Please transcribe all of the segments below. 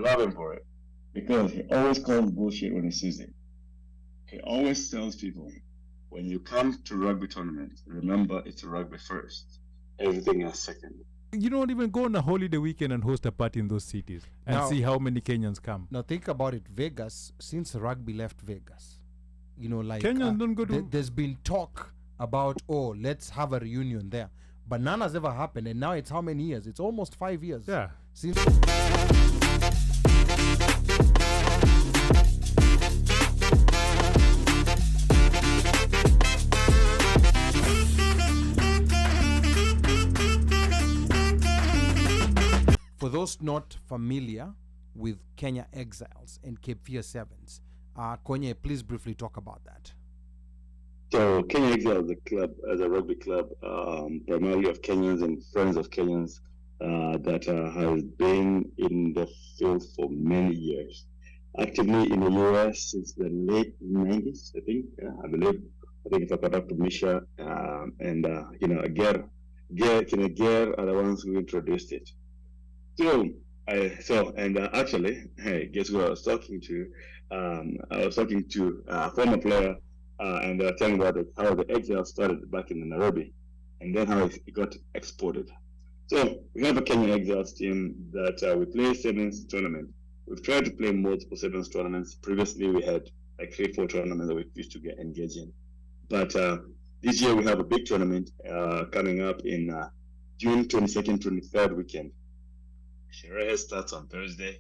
love him for it because he always calls bullshit when he sees it. He always tells people, when you come to rugby tournament, remember it's rugby first. Everything else second. You don't even go on a holiday weekend and host a party in those cities and see how many Kenyans come. Now think about it. Vegas, since rugby left Vegas, Kenyans don't go to... There's been talk about, let's have a reunion there. But none has ever happened. And now it's how many years? It's almost 5 years. Yeah. Since... For those not familiar with Kenya Exiles and Cape Fear Sevens, Konye, please briefly talk about that. So Kenya Exiles is a rugby club, primarily of Kenyans and friends of Kenyans that has been in the field for many years. Actively in the US since the late 90s, I think. I think if I got up to Misha and Aguirre are the ones who introduced it. Actually, hey, guess who I was talking to? I was talking to a former player, and they were telling about how the Exiles started back in Nairobi, and then how it got exported. So we have a Kenyan Exiles team that we play sevens tournament. We've tried to play multiple sevens tournaments. Previously, we had like 3-4 tournaments that we used to get engaged in. But this year we have a big tournament coming up in June 22nd, 23rd weekend. Sherehe starts on Thursday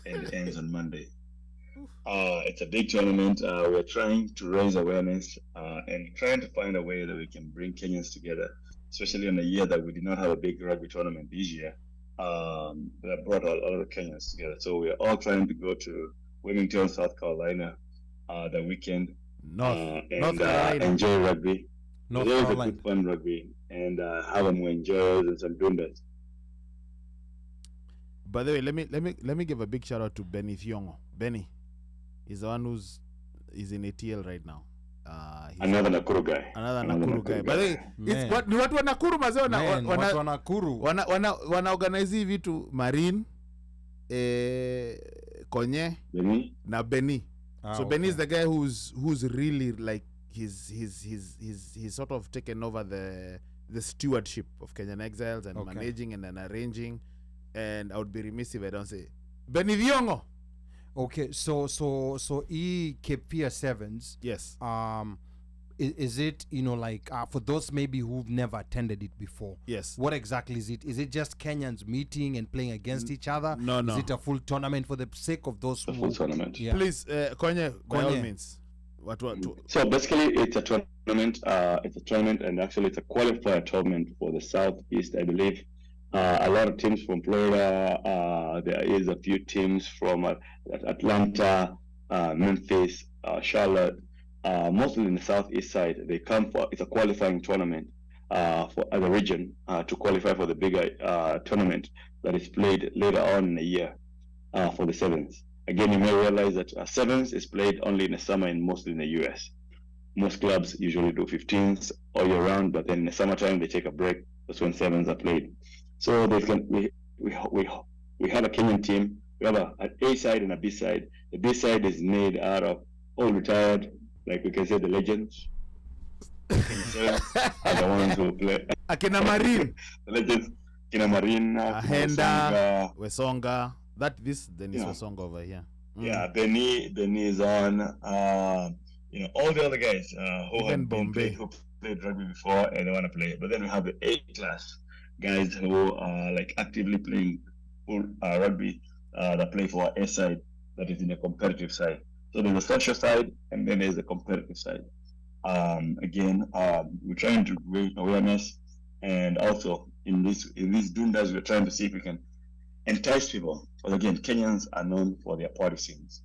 and it ends on Monday. It's a big tournament. We're trying to raise awareness and trying to find a way that we can bring Kenyans together, especially in a year that we did not have a big rugby tournament this year. That brought a lot of Kenyans together. So we're all trying to go to Wilmington, South Carolina, the weekend North Carolina. Enjoy rugby. North Carolina. Good fun rugby and have them enjoy and some dundas. By the way, let me give a big shout out to Benny Thiongo. Benny is the one who's in ATL right now. Another Nakuru guy. By the way, it's what Nakuru mazao Nakuru wanaorganize vitu Marine, Konye, Benny na Benny. So okay. Benny is the guy who's really like he's sort of taken over the stewardship of Kenyan Exiles and managing and then arranging. And I would be remiss if I don't say Benny Thiongo. Okay, so Cape Fear Sevens. Yes. Is it for those maybe who've never attended it before? Yes. What exactly is it? Is it just Kenyans meeting and playing against each other? No. Is it a full tournament for the sake of those full tournament? Yeah. Please, Konye, by all means. What? So basically, it's a tournament. And actually, it's a qualifier tournament for the Southeast, I believe. A lot of teams from Florida. There is a few teams from Atlanta, Memphis, Charlotte. Mostly in the southeast side. They come for it's a qualifying tournament for as a region to qualify for the bigger tournament that is played later on in the year for the sevens. Again, you may realize that sevens is played only in the summer and mostly in the US. Most clubs usually do 15s all year round, but then in the summertime they take a break. That's when sevens are played. So we have a Kenyan team. We have an A side and a B side. The B side is made out of all retired, like we can say the legends. Are the ones who play. Akina Marine. The legends. Akina Marine. Henda. Wesonga. This Dennis Wesonga over here. Yeah, Benny is on. All the other guys who have who played rugby before and they want to play. But then we have the A class guys who are like actively playing full rugby that play for our A side that is in a competitive side. So there's a social side and then there's a competitive side. We're trying to raise awareness, and also in these dundas we're trying to see if we can entice people. But again, Kenyans are known for their party scenes.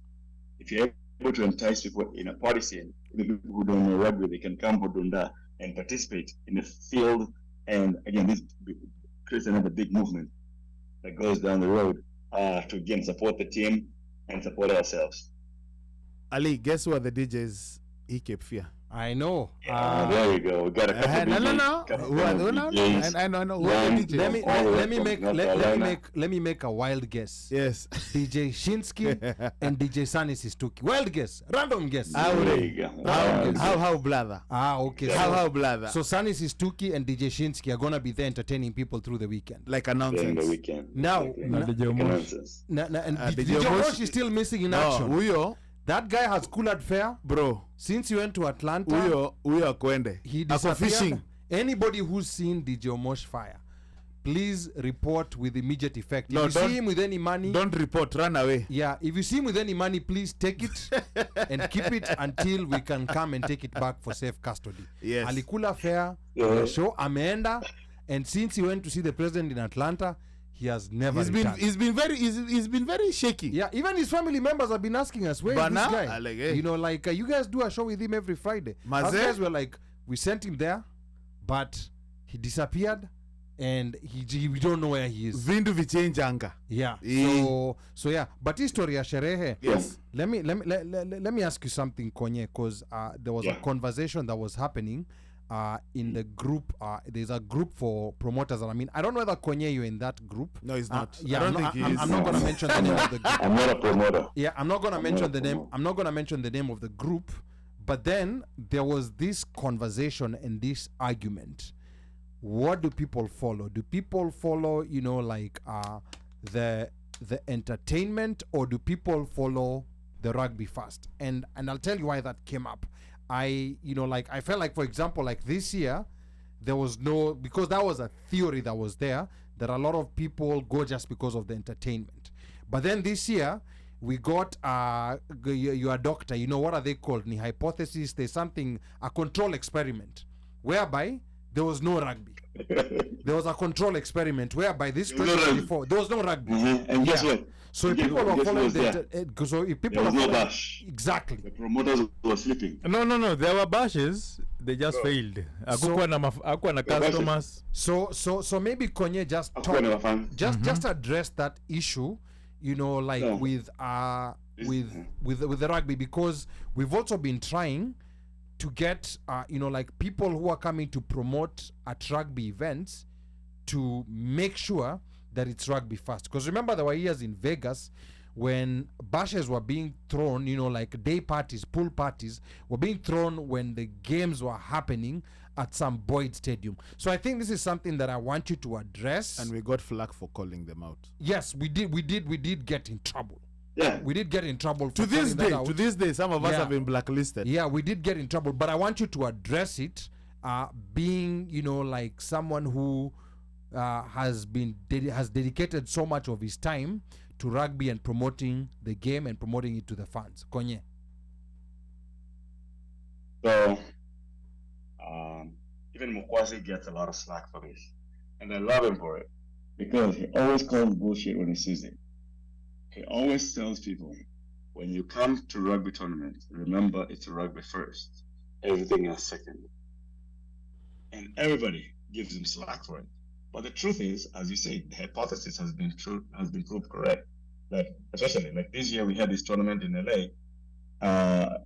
If you're able to entice people in a party scene, even people who don't know rugby, they can come for dunda and participate in the field. And again, this creates another big movement that goes down the road to again support the team and support ourselves. Ali, guess what the DJs Cape Fear? I know. There we go. We got a couple no. DJs. I know. Let me make a wild guess. Yes. DJ Shinsky and DJ Sunny Sistuki. Wild guess. Random guess. There you go. How brother? Okay. How brother? So Sunny Sistuki and DJ Shinsky are gonna be there entertaining people through the weekend. Like a During nonsense. the weekend. Now, DJ Mosh. Nonsense. and DJ DJ Mosh Mosh is still missing in action. Huyo, That guy has cooled fare bro. since he went to Atlanta. Huyo akwende. He Ako disappeared. fishing. Anybody who's seen DJ Mosh fire, please report with immediate effect. If No, you don't- see him with any money, Don't report. Run away. yeah, if you see him with any money, please take it and keep it until we can come and take it back for safe custody. Yes. Alikula fare, Yeah. show ameenda, and since he went to see the president in Atlanta, he has never returned. He's been very shaky. Yeah, even his family members have been asking us, where is Bana, this guy? like, hey. You know, like, you guys do a show with him every Friday. Us Maze? guys were like, we sent him there, but he disappeared, and we don't know where he is. Vindu vichenjanga. Yeah. Eh. So yeah. But history ya sherehe. Yes. Let me ask you something, Konye, because there was a conversation that was happening in the group. There's a group for promoters, and I mean, I don't know whether Konye you're in that group. No, he's not. Yeah, I don't I'm think not, he is. I'm not gonna mention the name of the group. I'm not a promoter. Yeah, I'm not gonna mention the name. promoter. I'm not gonna mention the name of the group. But then there was this conversation and this argument. What do people follow? Do people follow, you know, like the entertainment, or do people follow the rugby first? And I'll tell you why that came up. I felt like, for example, like this year, there was no, because that was a theory that was there, that a lot of people go just because of the entertainment. But then this year, we got your doctor, you know, what are they called? Ni hypothesis, there's something, a control experiment, whereby there was no rugby. There was a control experiment whereby this There was no 2024, there was no rugby. And guess Yeah. what? So if Guess people what? are Guess following what's there? so if people There was are no following, bash. exactly. The promoters were sleeping. No, there were bashes, they just failed. Hakukuwa na customers. So maybe Konye just Hakuwa talk, na wafan. just address that issue, you know, like No. with the rugby, because we've also been trying to get you know, like people who are coming to promote at rugby events to make sure that it's rugby first. Because remember, there were years in Vegas when bashes were being thrown, you know, like day parties, pool parties were being thrown when the games were happening at some Boyd Stadium. So I think this is something that I want you to address. And we got flack for calling them out. Yes, we did get in trouble. Yeah. We did get in trouble To for this calling that out. day, some of us Yeah. have been blacklisted. Yeah, we did get in trouble, but I want you to address it, being, you know, like someone who has dedicated so much of his time to rugby and promoting the game and promoting it to the fans. Konye. So, even Mukwasi gets a lot of slack for this. And I love him for it. Because he always calls bullshit when he sees it. He always tells people, when you come to rugby tournaments, remember it's rugby first. Everything else second. And everybody gives him slack for it. But the truth is, as you say, the hypothesis has been proved correct. Like, especially like this year, we had this tournament in LA,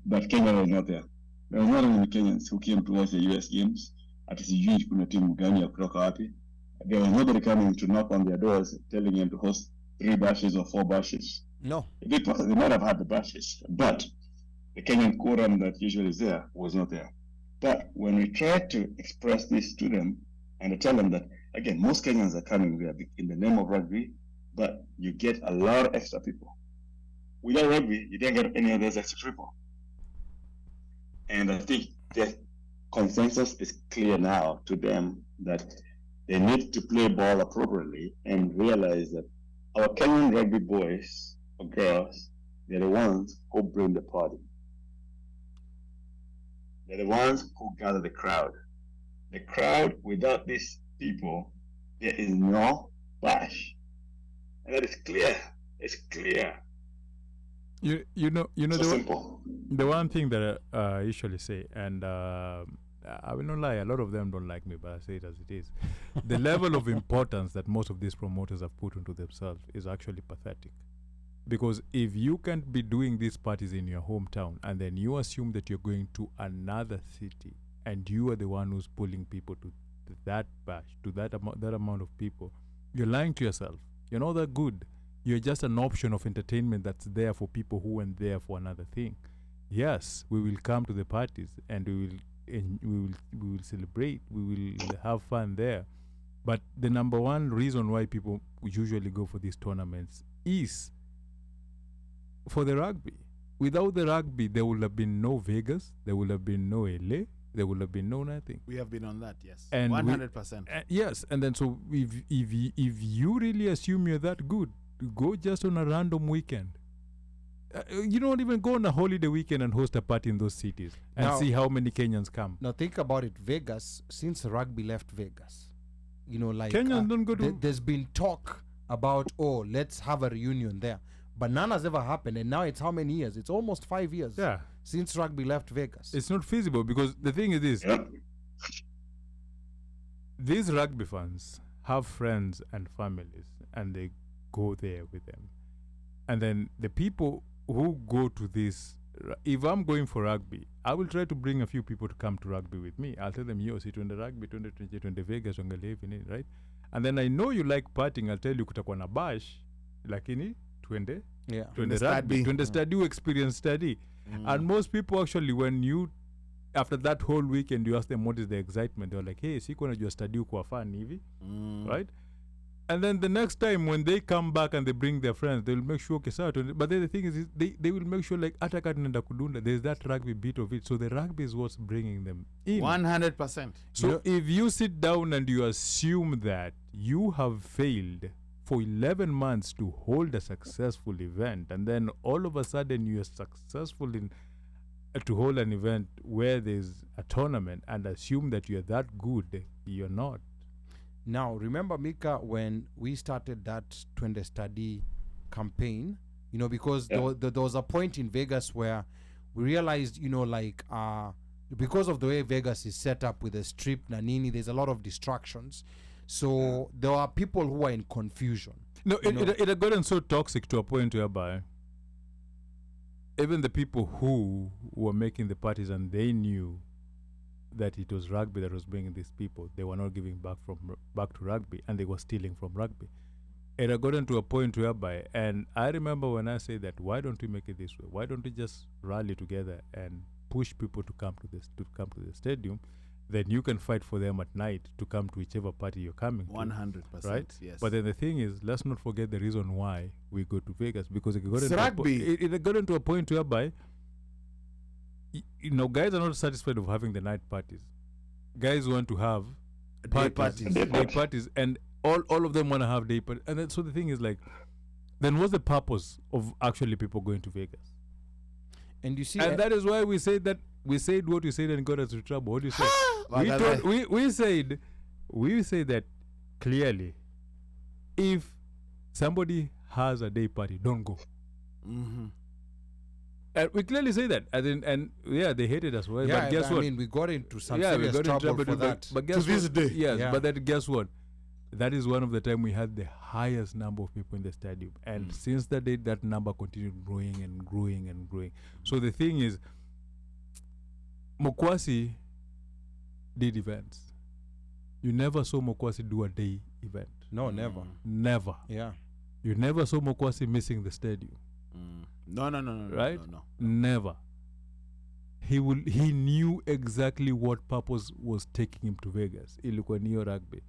but Kenya was not there. There was not only Kenyans who came to watch the US games. At sijui kuna timu gani ya kutoka wapi. There was nobody coming to knock on their doors telling them to host 3 bashes or 4 bashes. No. They might have had the bashes, but the Kenyan quorum that usually is there was not there. But when we try to express this to them and to tell them that, again, most Kenyans are coming there in the name of rugby, but you get a lot of extra people. Without rugby, you don't get any of those extra people. And I think the consensus is clear now to them that they need to play ball appropriately and realize that our Kenyan rugby boys or girls, they're the ones who bring the party. They're the ones who gather the crowd. The crowd, without these people, there is no bash. And that is clear. It's clear. You know So simple. the one thing that I usually say, and I will not lie, a lot of them don't like me, but I say it as it is. The level of importance that most of these promoters have put into themselves is actually pathetic. Because if you can't be doing these parties in your hometown and then you assume that you're going to another city and you are the one who's pulling people to that bash, to that amount of people, you're lying to yourself. You're not that good. You're just an option of entertainment that's there for people who weren't there for another thing. Yes, we will come to the parties and we will celebrate. We will have fun there. But the number one reason why people usually go for these tournaments is for the rugby. Without the rugby, there would have been no Vegas, there would have been no LA, there would have been no nothing. We have been on that, yes. And 100%. Yes, and then so if you really assume you're that good, go just on a random weekend. You don't even go on a holiday weekend and host a party in those cities and Now, see how many Kenyans come. Now think about it. Vegas, since rugby left Vegas, like Kenyans don't go to. there's been talk about, let's have a reunion there, but none has ever happened. And now it's how many years? It's almost 5 years. Yeah, Since rugby left Vegas. it's not feasible because the thing is this: these rugby fans have friends and families, and they go there with them. And then the people who go to this, if I'm going for rugby, I will try to bring a few people to come to rugby with me. I'll tell them, yo, see, to the rugby, 2020 Vegas, right? And then I know you like partying. I'll tell you, kutakuwa na bash, lakini, twende rugby, twende study, experience study. And most people actually, after that whole weekend, you ask them what is the excitement, they're like, hey, siku najua study kwa fun hivi, right? And then the next time when they come back and they bring their friends, they'll make sure, okay, but then the thing is they will make sure like ataka nenda kudunda, there's that rugby bit of it. So the rugby is what's bringing them in. 100%. So if you sit down and you assume that you have failed for 11 months to hold a successful event, and then all of a sudden you are successful in to hold an event where there's a tournament and assume that you're that good, you're not. Now, remember, Mika, when we started that Twende Study campaign, because there was a point in Vegas where we realized, because of the way Vegas is set up with the strip, Nanini, there's a lot of distractions. So there are people who are in confusion. No, it had gotten so toxic to a point whereby even the people who were making the parties and they knew that it was rugby that was bringing these people, they were not giving back to rugby, and they were stealing from rugby. It had gotten to a point whereby, and I remember when I say that, why don't we make it this way? Why don't we just rally together and push people to come to the stadium? Then you can fight for them at night to come to whichever party you're coming to. 100%, right? yes. But then the thing is, let's not forget the reason why we go to Vegas, because it got into a point whereby guys are not satisfied of having the night parties. Guys want to have Day parties, and all of them want to have day parties. And then, so the thing is like, then what's the purpose of actually people going to Vegas? And you see, and that is why we said what we said and got us into trouble. What do you say? we said that clearly. If somebody has a day party, don't go. Mm-hmm. And we clearly say that, they hated us. Well, yeah, but guess what? I mean, we got into some serious trouble for that. But guess to this what? day. Yes, but then guess what? That is one of the time we had the highest number of people in the stadium. And since that day, that number continued growing and growing and growing. So the thing is, Mokwasi did events. You never saw Mokwasi do a day event. No, never. Never. Yeah. You never saw Mokwasi missing the stadium. No. Right? No. Never. He knew exactly what purpose was taking him to Vegas. Ilikuwa niyo rugby.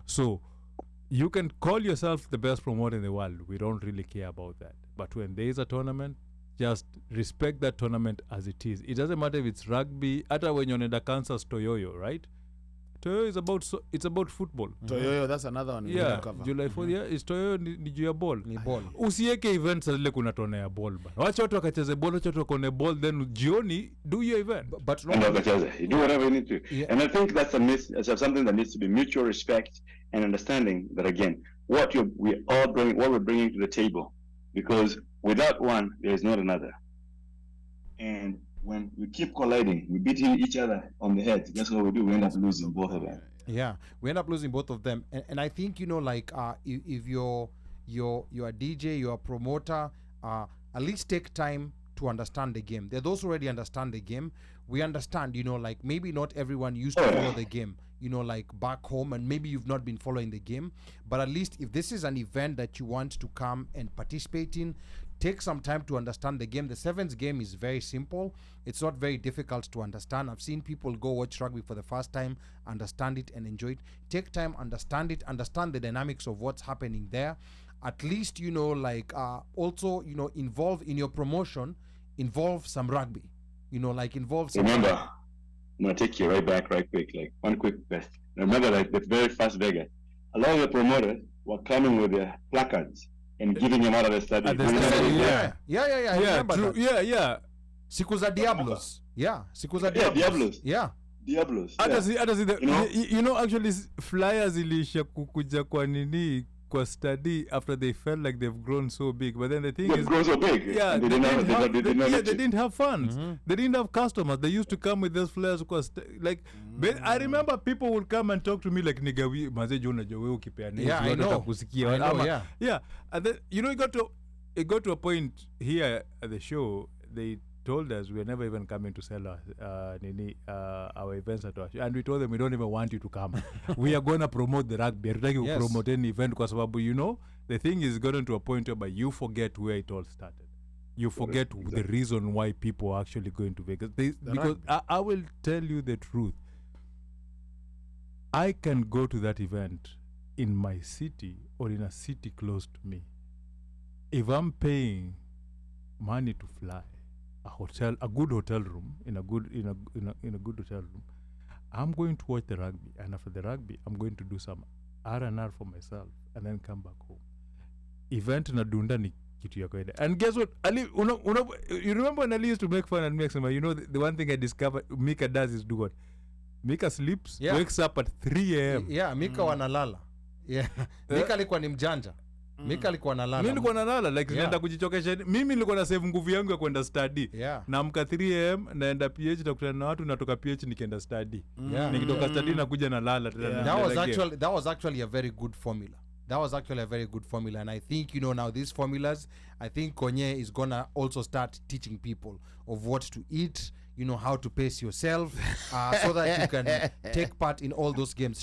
So you can call yourself the best promoter in the world. We don't really care about that. But when there is a tournament, just respect that tournament as it is. It doesn't matter if it's rugby. Hata when you're in the Kansas Toyoyo, right? Toyoyo is it's about football. Toyoyo, that's another one. Yeah, July 4th, yeah, it's Toyoyo ni juu ya ball. Ni ball. Usieke events zile kuna tona ya ball bana. Wacha watu wakacheze ball, wacha watu wakone ball, then jioni do your event. But you do whatever you need to. Yeah. And I think that's something that needs to be mutual respect and understanding that, again, what we're bringing to the table, because without one, there is not another. And when we keep colliding, we beat each other on the head. That's what we do. We end up losing both of them. Yeah, we end up losing both of them. And I think, if you're a DJ, you're a promoter, at least take time to understand the game. There are those who already understand the game. We understand, like maybe not everyone used to follow the game, like back home, and maybe you've not been following the game. But at least if this is an event that you want to come and participate in, take some time to understand the game. The sevens game is very simple. It's not very difficult to understand. I've seen people go watch rugby for the first time, understand it and enjoy it. Take time, understand it, understand the dynamics of what's happening there. At least, also, involve in your promotion, involve some rugby. Involve some Remember, rugby. I'm going to take you right back right quick, like one quick best. Remember, like the very first Vegas, a lot of the promoters were coming with their placards and giving them out of the stadium. At the stadium, Yeah. I remember true. that. Yeah. Siku za Diablos. Yeah, Siku za Yeah, Diablos. Diablos. Yeah. Diablos. Hata Yeah. si actually flyers ilisha kukuja kwa nini kwa study after they felt like they've grown so big, but then the thing They've is, grown so big. yeah, they didn't have funds. They didn't have customers. They used to come with those flyers but I remember people would come and talk to me like, nigga, we maze jona jowe ukipea nini. Yeah, I know. Yeah. And then it got to a point here at the show. They told us we were never even coming to sell our events at our show, and we told them we don't even want you to come. We are going to promote the rugby. We're going to promote any event because the thing is gotten to a point where you forget where it all started. You forget the reason why people are actually going to Vegas. Because I will tell you the truth. I can go to that event in my city or in a city close to me. If I'm paying money to fly, a good hotel room, in a good hotel room, I'm going to watch the rugby, and after the rugby, I'm going to do some R&R for myself, and then come back home. Event na dunda ni kitu ya kawaida. And guess what? Ali, you remember when Ali used to make fun and make some, the one thing I discovered Mika does is do what? Mika sleeps, wakes up at 3 a.m. Yeah, Mika wanalala. Yeah. Mika alikuwa ni mjanja. Mika alikuwa nalala. Mimi nilikuwa nalala naenda kujichokesha. Mimi nilikuwa na save nguvu yangu ya kwenda study. Naamka 3 am naenda PH nakutana na watu, natoka PH nikienda study. Nikitoka study nakuja nalala tena. That was actually a very good formula. And I think now these formulas, I think Konye is gonna also start teaching people of what to eat, how to pace yourself, so that you can take part in all those games.